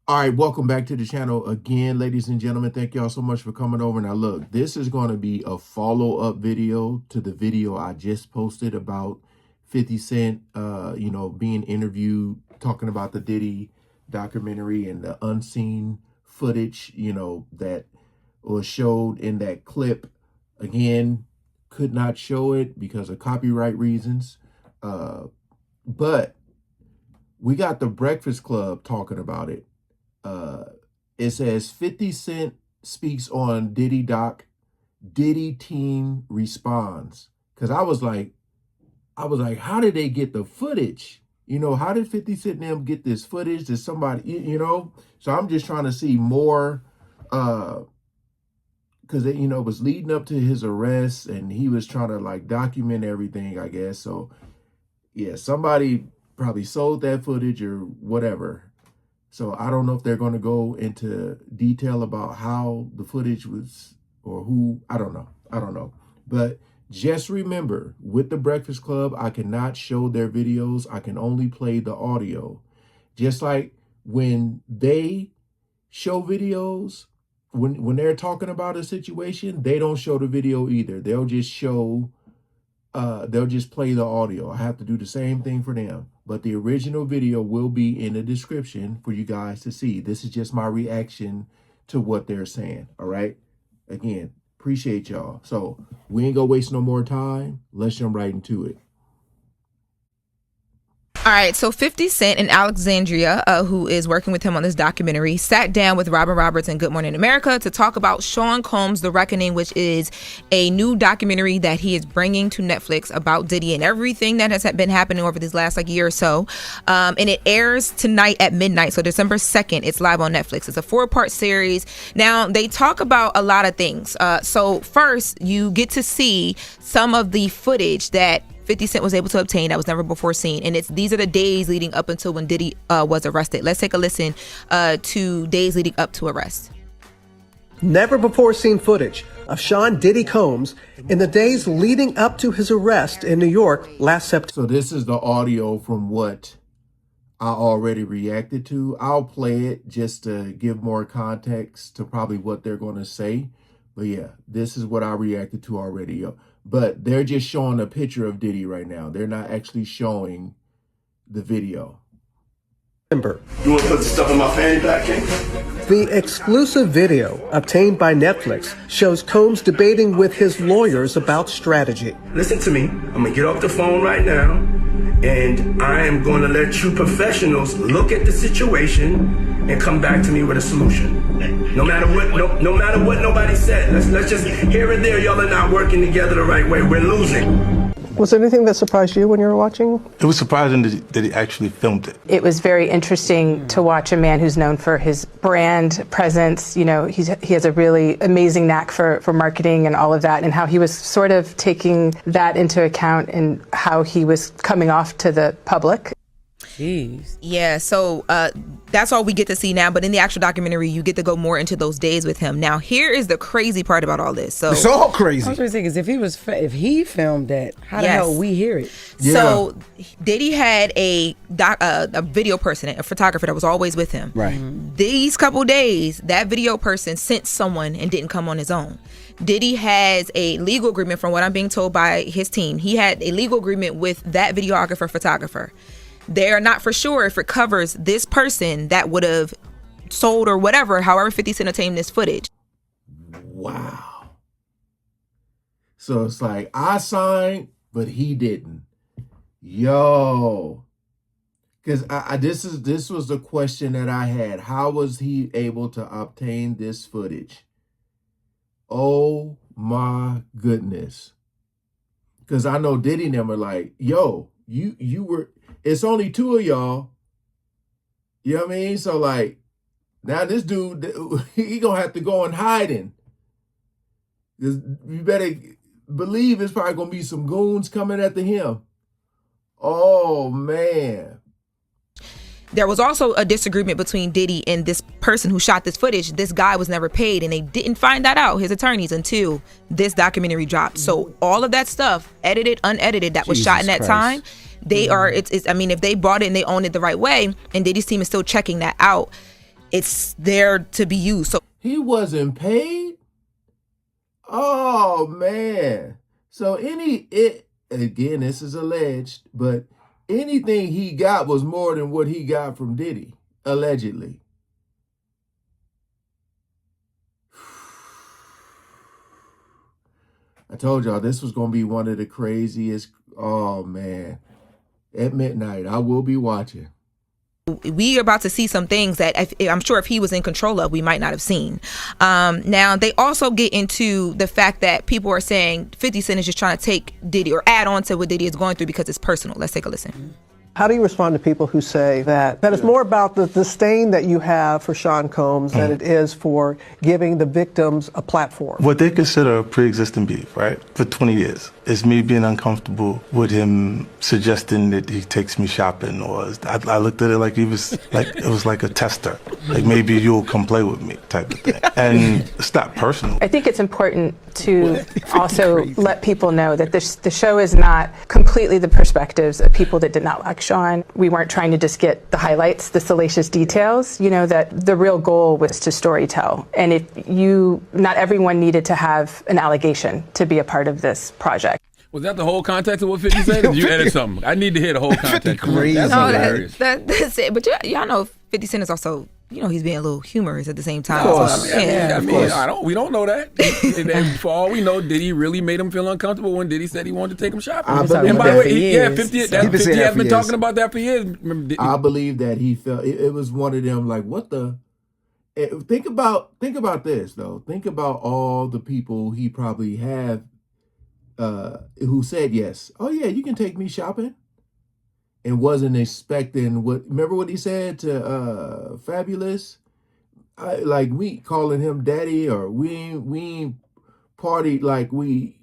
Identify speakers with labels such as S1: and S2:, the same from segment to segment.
S1: All right, welcome back to the channel again, ladies and gentlemen. Thank y'all so much for coming over. Now, look, this is going to be a follow-up video to the video I just posted about 50 Cent, being interviewed, talking about the Diddy documentary and the unseen footage, that was showed in that clip. Again, could not show it because of copyright reasons. But we got the Breakfast Club talking about it. It says 50 Cent speaks on Diddy doc, Diddy team responds. Cause I was like, how did they get the footage? How did 50 Cent and them get this footage? Did somebody, So I'm just trying to see more, cause it, was leading up to his arrest and he was trying to like document everything, I guess. So yeah, somebody probably sold that footage or whatever. So I don't know if they're going to go into detail about how the footage was or who. I don't know. But just remember, with the Breakfast Club, I cannot show their videos. I can only play the audio. Just like when they show videos, when they're talking about a situation, they don't show the video either. They'll just show, they'll just play the audio. I have to do the same thing for them. But the original video will be in the description for you guys to see. This is just my reaction to what they're saying, all right? Again, appreciate y'all. So we ain't gonna waste no more time. Let's jump right into it.
S2: All right, so 50 Cent and Alexandria, who is working with him on this documentary, sat down with Robin Roberts and Good Morning America to talk about Sean Combs' The Reckoning, which is a new documentary that he is bringing to Netflix about Diddy and everything that has been happening over these last year or so. And it airs tonight at midnight, so December 2nd. It's live on Netflix. It's a 4-part series. Now, they talk about a lot of things. So first, you get to see some of the footage that 50 Cent was able to obtain that was never before seen. And these are the days leading up until when Diddy was arrested. Let's take a listen to days leading up to arrest.
S3: Never before seen footage of Sean Diddy Combs in the days leading up to his arrest in New York last September.
S1: So this is the audio from what I already reacted to. I'll play it just to give more context to probably what they're going to say. But yeah, this is what I reacted to already. But they're just showing a picture of Diddy right now. They're not actually showing the video.
S4: You want to put the stuff in my fanny pack, King?
S3: The exclusive video obtained by Netflix shows Combs debating with his lawyers about strategy.
S4: Listen to me. I'm going to get off the phone right now, and I am going to let you professionals look at the situation and come back to me with a solution. No matter what, no matter what nobody said. Let's just here and there, y'all are not working together the right way. We're losing.
S3: Was there anything that surprised you when you were watching?
S5: It was surprising that he actually filmed it.
S6: It was very interesting to watch a man who's known for his brand presence. He has a really amazing knack for marketing and all of that, and how he was sort of taking that into account and how he was coming off to the public.
S2: Jeez. Yeah, so that's all we get to see now. But in the actual documentary, you get to go more into those days with him. Now, here is the crazy part about all this. So
S7: it's all crazy. I was thinking, if he filmed that, how the hell we hear it?
S2: Yeah. So Diddy had a video person, a photographer that was always with him.
S7: Right.
S2: These couple days, that video person sent someone and didn't come on his own. Diddy has a legal agreement, from what I'm being told by his team. He had a legal agreement with that videographer, photographer. They're not for sure if it covers this person that would have sold or whatever, however 50 Cent obtained this footage.
S1: Wow. So it's like, I signed, but he didn't. Yo. Because this was the question that I had. How was he able to obtain this footage? Oh my goodness. Because I know Diddy and them are like, yo, you were... It's only 2 of y'all. You know what I mean? So like, now this dude, he gonna have to go in hiding. You better believe it's probably gonna be some goons coming after him. Oh man.
S2: There was also a disagreement between Diddy and this person who shot this footage. This guy was never paid, and they didn't find that out, his attorneys, until this documentary dropped. So all of that stuff, edited, unedited, that was shot in that time, they are, I mean, if they bought it and they own it the right way, and Diddy's team is still checking that out, it's there to be used. So
S1: he wasn't paid. Oh man. So again, this is alleged, but anything he got was more than what he got from Diddy, allegedly. I told y'all this was going to be one of the craziest. Oh man. At midnight, I will be watching.
S2: we are about to see some things that I'm sure if he was in control of, we might not have seen. Now, they also get into the fact that people are saying 50 Cent is just trying to take Diddy or add on to what Diddy is going through because it's personal. Let's take a listen.
S3: How do you respond to people who say that it's more about the disdain that you have for Sean Combs than it is for giving the victims a platform?
S5: What they consider a pre-existing beef, right, for 20 years, is me being uncomfortable with him suggesting that he takes me shopping, or I looked at it like it was like a tester, like maybe you'll come play with me type of thing. And it's not personal.
S6: I think it's important to also let people know that the show is not completely the perspectives of people that did not like Sean. We weren't trying to just get the highlights, the salacious details, that the real goal was to storytell. And not everyone needed to have an allegation to be a part of this project.
S8: Was that the whole context of what 50 said? Or did you edit something? I need to hear the whole context. That's hilarious.
S2: That's it. But y'all know 50 Cent is also, he's being a little humorous at the same time.
S8: Of course. We don't know that. And for all we know, Diddy really made him feel uncomfortable when Diddy said he wanted to take him shopping.
S1: And by the way,
S8: 50 has been talking about that for years.
S1: I believe that he felt it was one of them like, what the? Think about this though. Think about all the people he probably have who said yes. Oh yeah, you can take me shopping. And wasn't expecting remember what he said to Fabulous? We calling him daddy, or we ain't partied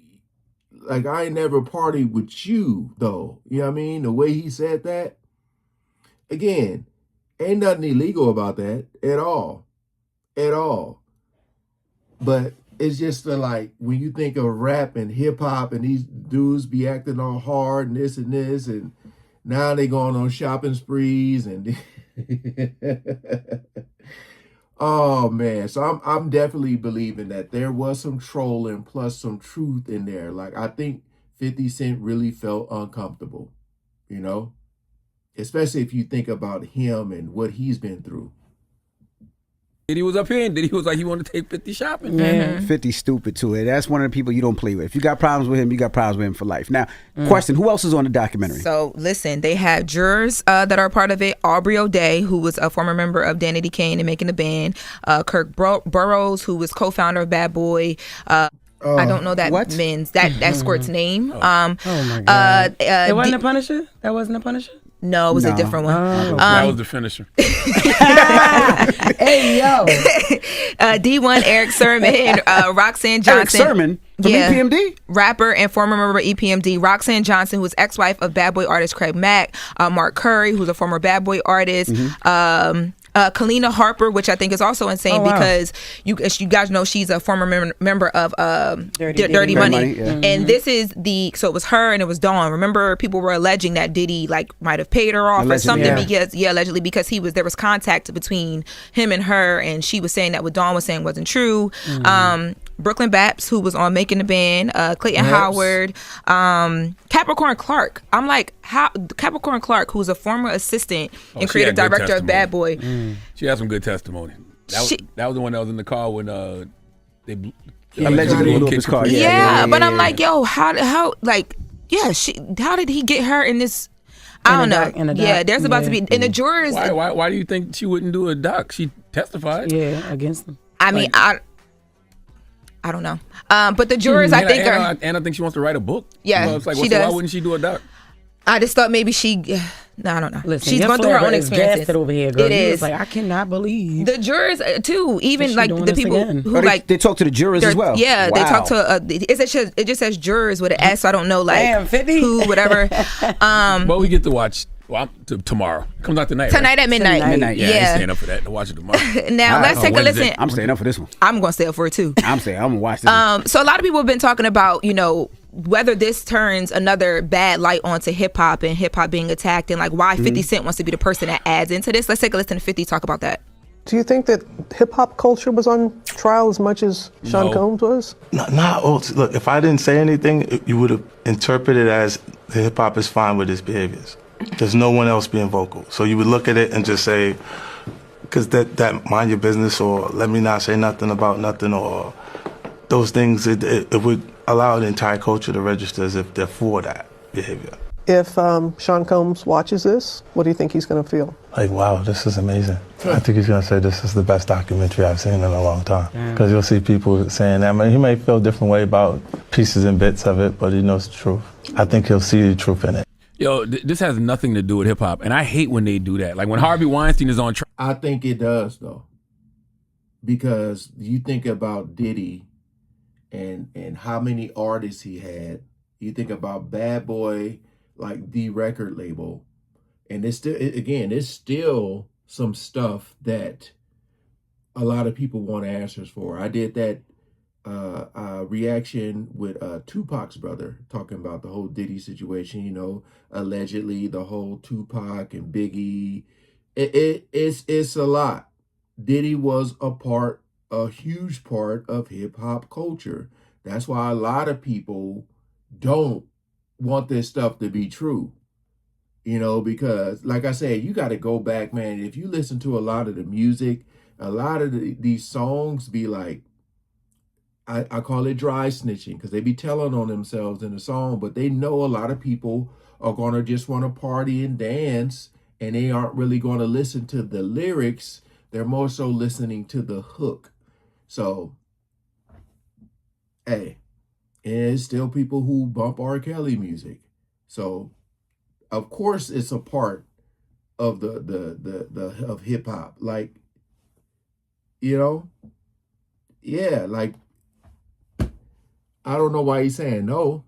S1: I ain't never partied with you though. You know what I mean? The way he said that. Again, ain't nothing illegal about that at all. At all. But it's just when you think of rap and hip hop and these dudes be acting all hard and this, and now they going on shopping sprees and oh man. So I'm definitely believing that there was some trolling plus some truth in there. I think 50 Cent really felt uncomfortable, especially if you think about him and what he's been through.
S8: Diddy was up here and Diddy was like he wanted to take 50 shopping.
S9: Mm-hmm. 50's stupid to it. That's one of the people you don't play with. If you got problems with him, you got problems with him for life. Now, question, who else is on the documentary?
S2: So, listen, they have jurors that are part of it. Aubrey O'Day, who was a former member of Danity Kane and Making the Band. Kirk Burrows, who was co-founder of Bad Boy. I don't know that that squirt's name.
S7: Oh my God. It wasn't a Punisher? That wasn't a Punisher?
S2: No, it was a different one.
S8: That was the finisher.
S7: Hey, yo.
S2: D1, Eric Sermon, Roxanne Johnson.
S9: Eric Sermon from EPMD?
S2: Rapper and former member of EPMD. Roxanne Johnson, who was ex-wife of Bad Boy artist Craig Mack. Mark Curry, who's a former Bad Boy artist. Kalina Harper, which I think is also insane because you guys know she's a former member of Dirty Money.
S9: Yeah.
S2: And this is so it was her and it was Dawn. Remember, people were alleging that Diddy might have paid her off or something allegedly because there was contact between him and her, and she was saying that what Dawn was saying wasn't true. Brooklyn Baps, who was on Making the Band, Clayton Howard, Capricorn Clark. I'm like, how Capricorn Clark, who's a former assistant and creative director of Bad Boy.
S8: She had some good testimony. That was the one that was in the car when they
S9: allegedly blew up his car.
S2: But I'm like, yo, how did he get her in this? I don't know. There's about to be and the jurors.
S8: Why do you think she wouldn't do a doc? She testified.
S7: Yeah, against them.
S2: I mean, I don't know. But the jurors, I think,
S8: Anna thinks she wants to write a book.
S2: Yeah,
S8: she does. Why wouldn't she do a doc?
S2: I just thought maybe she. No, I don't know.
S7: Listen,
S2: she's going through her own experiences.
S7: Over here, girl.
S2: It is
S7: I cannot believe
S2: the jurors too. Even the people who
S9: they talk to the jurors as well.
S2: Yeah, they talk to. It just says jurors with an S. So I don't know who, whatever.
S8: But we get to watch. Tomorrow. It comes out tonight.
S2: Tonight at midnight.
S8: Midnight. Yeah, I ain't staying up for that. To watch it tomorrow.
S2: Now let's take a listen.
S9: I'm staying up for this one.
S2: I'm gonna stay up for it too.
S9: I'm gonna watch this one.
S2: So a lot of people have been talking about whether this turns another bad light onto hip hop and hip hop being attacked, and why 50 Cent wants to be the person that adds into this. Let's take a listen to 50 talk about that.
S3: Do you think that hip-hop culture was on trial as much as Sean Combs was?
S5: Look, if I didn't say anything, you would have interpreted it as the hip-hop is fine with his behaviors. There's no one else being vocal. So you would look at it and just say, because that mind your business, or let me not say nothing about nothing, or those things, it would allow the entire culture to register as if they're for that behavior.
S3: If Sean Combs watches this, what do you think he's going to feel?
S5: Like, wow, this is amazing. I think he's going to say this is the best documentary I've seen in a long time. Because you'll see people saying that. I mean, he may feel a different way about pieces and bits of it, but he knows the truth. I think he'll see the truth in it.
S8: Yo, this has nothing to do with hip hop, and I hate when they do that. Like when Harvey Weinstein is on trial.
S1: I think it does, though. Because you think about Diddy and how many artists he had. You think about Bad Boy, like the record label, and it's still some stuff that a lot of people want answers for. I did that reaction with Tupac's brother, talking about the whole Diddy situation, allegedly the whole Tupac and Biggie. It's a lot. Diddy was a huge part of hip hop culture. That's why a lot of people don't want this stuff to be true, because like I said, you got to go back, man. If you listen to a lot of the music, a lot of these songs be like, I call it dry snitching, because they be telling on themselves in the song, but they know a lot of people are going to just want to party and dance, and they aren't really going to listen to the lyrics. They're more so listening to the hook. So, hey, and there's still people who bump R. Kelly music. So, of course, it's a part of of hip hop. Like, yeah, like, I don't know why he's saying no.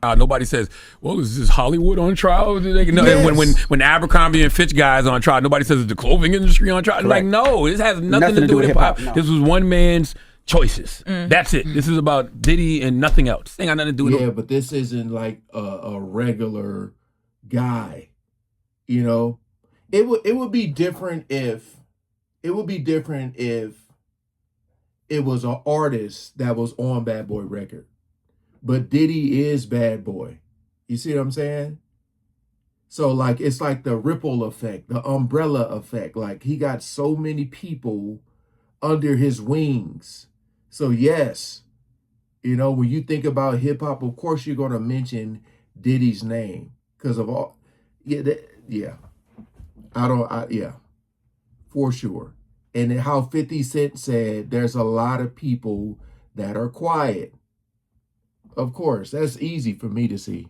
S8: Nobody says, well, is this Hollywood on trial? Yes. When Abercrombie and Fitch guys on trial, nobody says, is the clothing industry on trial? Like, no, this has nothing to do with hip hop. No. This was one man's choices. That's it. This is about Diddy and nothing else. Ain't got nothing to do with it.
S1: Yeah, but this isn't like a regular guy. It would be different if it was an artist that was on Bad Boy record. But Diddy is Bad Boy. You see what I'm saying? So like, it's like the ripple effect, the umbrella effect. Like, he got so many people under his wings. So yes, when you think about hip hop, of course you're going to mention Diddy's name because of all. Yeah. For sure. And then how 50 Cent said, there's a lot of people that are quiet. Of course, that's easy for me to see.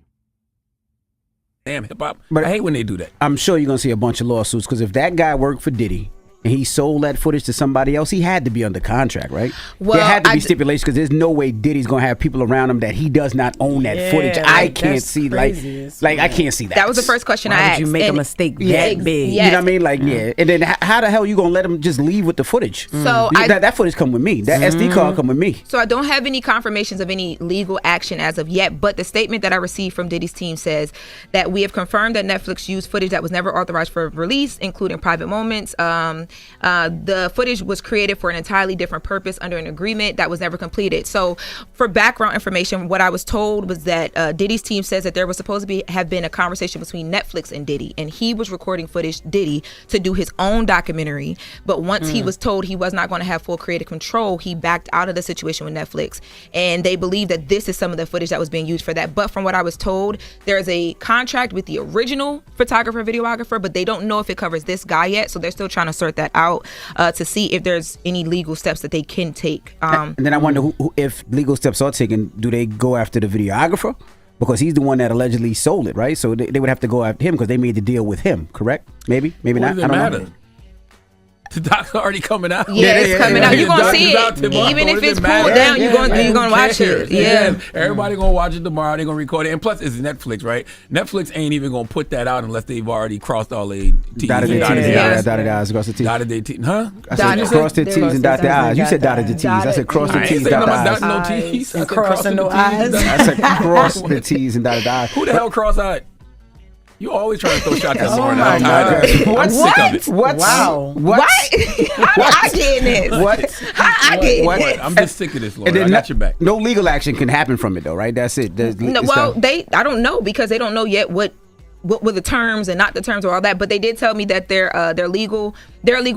S8: Damn, hip hop. But I hate when they do that.
S9: I'm sure you're going to see a bunch of lawsuits, because if that guy worked for Diddy and he sold that footage to somebody else, he had to be under contract, right? Well, there had to be stipulations, because there's no way Diddy's going to have people around him that he does not own that footage. I can't see, like I can't see that.
S2: That was the first question I asked.
S7: Did you make a mistake that big?
S9: Yes. You know what I mean? Like, yeah. And then how the hell are you going to let him just leave with the footage?
S2: So
S9: that footage come with me. That SD card come with me.
S2: So I don't have any confirmations of any legal action as of yet, but the statement that I received from Diddy's team says that we have confirmed that Netflix used footage that was never authorized for release, including private moments. The footage was created for an entirely different purpose under an agreement that was never completed. So for background information, what I was told was that Diddy's team says that there was supposed to have been a conversation between Netflix and Diddy, and he was recording footage, Diddy, to do his own documentary. But once he was told he was not going to have full creative control, he backed out of the situation with Netflix. And they believe that this is some of the footage that was being used for that. But from what I was told, there's a contract with the original photographer, videographer, but they don't know if it covers this guy yet. So they're still trying to sort that out. To see if there's any legal steps that they can take.
S9: And then I wonder who, if legal steps are taken, do they go after the videographer? Because he's the one that allegedly sold it, right? So they would have to go after him because they made the deal with him, correct? Maybe not. I don't know.
S8: The doc's already coming out.
S2: Yeah, it's coming out. You're gonna see it, even if it's pulled down. You're gonna watch it. Yeah,
S8: everybody gonna watch it tomorrow. They're gonna record it, and plus it's Netflix, right? Netflix ain't even gonna put that out unless they've already crossed all their T's and dotted their I's.
S9: Dotted I's, crossed the T's.
S8: Dotted their T's, huh?
S9: I said cross the T's and dot the I's. You said dotted the T's. I said cross the T's, dot the I's.
S8: No T's.
S7: And crossing no I's.
S9: I said cross the T's and dotted the I's.
S8: Who the hell cross-eyed? You always trying to throw shots at Lauren.
S7: my
S8: I'm tired of it. I'm sick of it.
S9: What?
S7: Wow.
S9: What?
S2: How I get in this?
S9: What?
S2: How I get in
S8: What?
S2: this?
S8: I'm just sick of this, Lauren.
S9: And then
S8: I got your back.
S9: No legal action can happen from it, though, right? That's it.
S2: No, well, I don't know because they don't know yet what were the terms and not the terms or all that. But they did tell me that their legal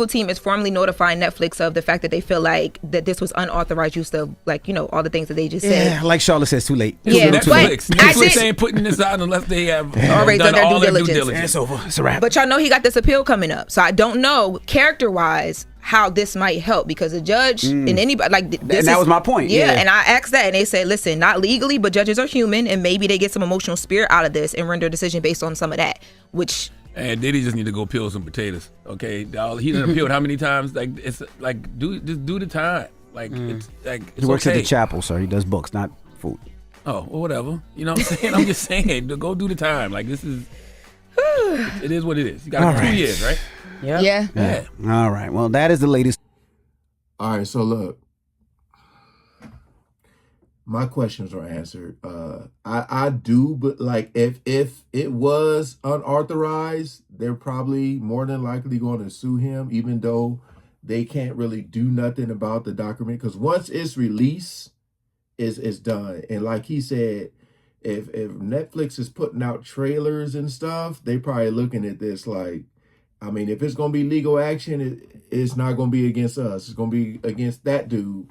S2: team is formally notifying Netflix of the fact that they feel like that this was unauthorized use of, like, you know, all the things that they just said.
S9: Yeah, like Charlotte says, too late.
S2: Yeah,
S8: Netflix ain't putting this out unless they have
S2: already done
S8: all
S2: their
S8: their
S2: due
S8: due
S2: diligence.
S8: diligence.
S9: It's over. It's a wrap.
S2: But y'all know he got this appeal coming up, so I don't know character-wise how this might help because a judge and anybody like this.
S9: And that was my point.
S2: Yeah, and I asked that, and they said, "Listen, not legally, but judges are human, and maybe they get some emotional spirit out of this and render a decision based on some of that." Which
S8: And Diddy just need to go peel some potatoes. Okay, he done appealed how many times? Like it's like just do the time. Like it's like it's
S9: he works
S8: okay.
S9: at the chapel, sir. He does books, not food.
S8: Oh, well, whatever. You know what I'm saying? I'm just saying, go do the time. Like this is. It is what it is. You got 2 years, right?
S2: yeah.
S9: All right. Well, that is the latest.
S1: All right, so look, my questions are answered. I do, but like if it was unauthorized, they're probably more than likely going to sue him, even though they can't really do nothing about the document. Because once it's released, it's done. And like he said, if Netflix is putting out trailers and stuff, they probably looking at this like, I mean, if it's going to be legal action, it's not going to be against us. It's going to be against that dude.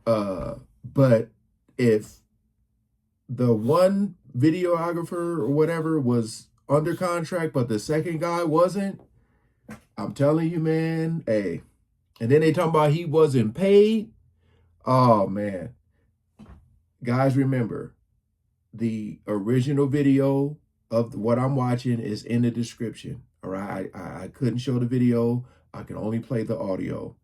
S1: But if the one videographer or whatever was under contract, but the second guy wasn't, I'm telling you, man, hey. And then they talking about he wasn't paid. Oh, man. Guys, remember, the original video of what I'm watching is in the description. All right, I couldn't show the video. I can only play the audio.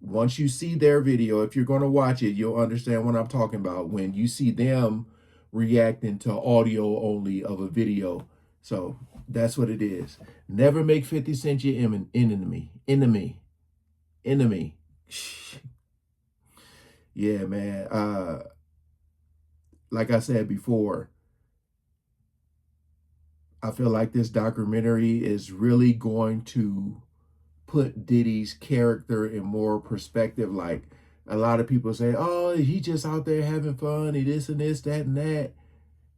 S1: Once you see their video, if you're going to watch it, you'll understand what I'm talking about when you see them reacting to audio only of a video. So that's what it is. Never make 50 Cent your enemy. Yeah, man. Like I said before, I feel like this documentary is really going to put Diddy's character in more perspective. Like a lot of people say, oh, he just out there having fun, he this and this, that and that.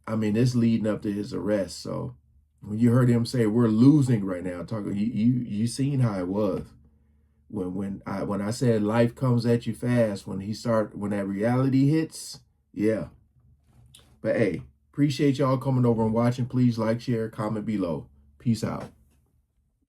S1: I mean, it's leading up to his arrest. So when you heard him say we're losing right now, talking, you seen how it was. When I said life comes at you fast, when that reality hits, yeah. But hey, appreciate y'all coming over and watching. Please like, share, comment below. Peace out.